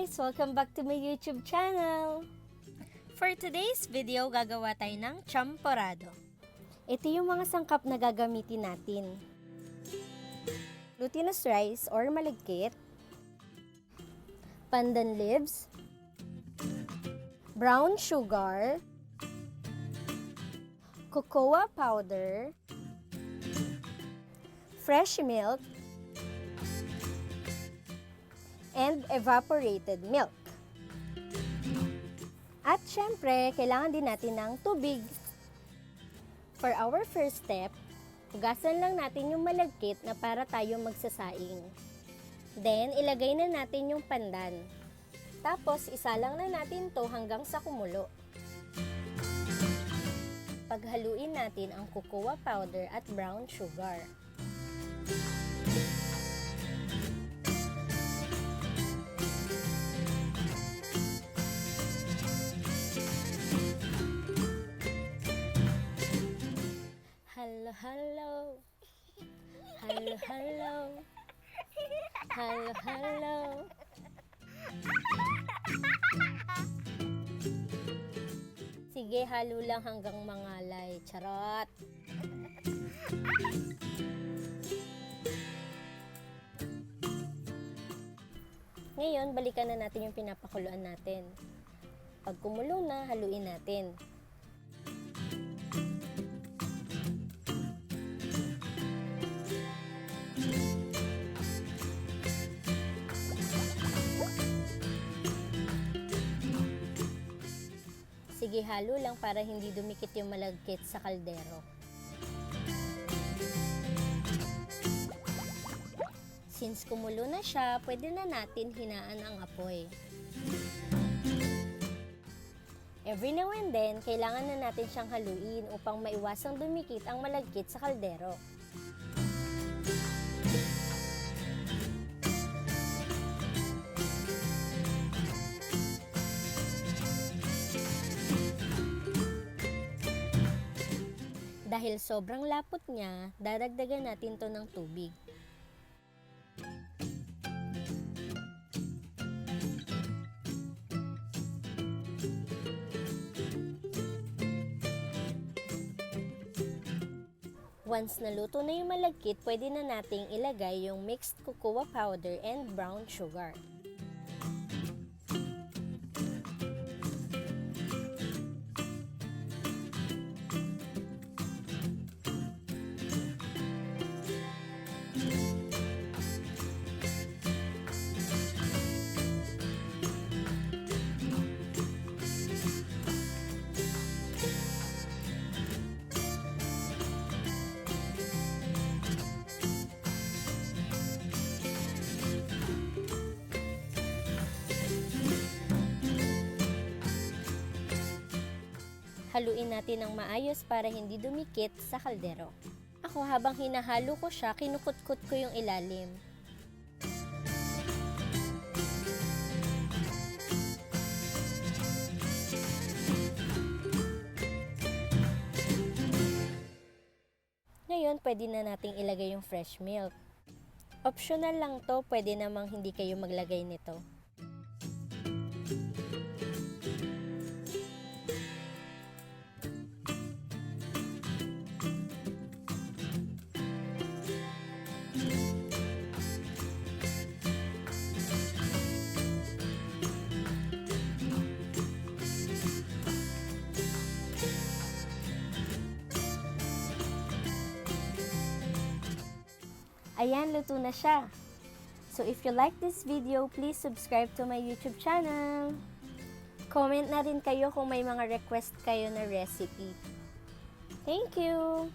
guys! Welcome back to my YouTube channel! For today's video, gagawa tayo ng champorado. Ito yung mga sangkap na gagamitin natin. Glutinous rice or malagkit, pandan leaves, brown sugar, cocoa powder, fresh milk, and evaporated milk. At syempre, kailangan din natin ng tubig. For our first step, hugasan lang natin yung malagkit na para tayo magsasaing. Then, ilagay na natin yung pandan. Tapos, isalang na natin to hanggang sa kumulo. Paghaluin natin ang cocoa powder at brown sugar. Hello, hello. Hello, hello. Hello, hello. Sige, halo lang hanggang mangalay. Charot. Ngayon, balikan na natin yung pinapakuluan natin. Pag kumulo na, haluin natin. Sige, halo lang para hindi dumikit yung malagkit sa kaldero. Since kumulo na siya, pwede na natin hinaan ang apoy. Every now and then, kailangan na natin siyang haluin upang maiwasang dumikit ang malagkit sa kaldero. Dahil sobrang lapot niya, dadagdagan natin to ng tubig. Once naluto na yung malagkit, pwede na nating ilagay yung mixed cocoa powder and brown sugar. Haluin natin ng maayos para hindi dumikit sa kaldero. Ako, habang hinahalo ko siya, kinukutkot ko yung ilalim. Ngayon, pwede na nating ilagay yung fresh milk. Optional lang to, pwede namang hindi kayo maglagay nito. Ayan, luto na siya. So if you like this video, please subscribe to my YouTube channel. Comment na rin kayo kung may mga request kayo na recipe. Thank you!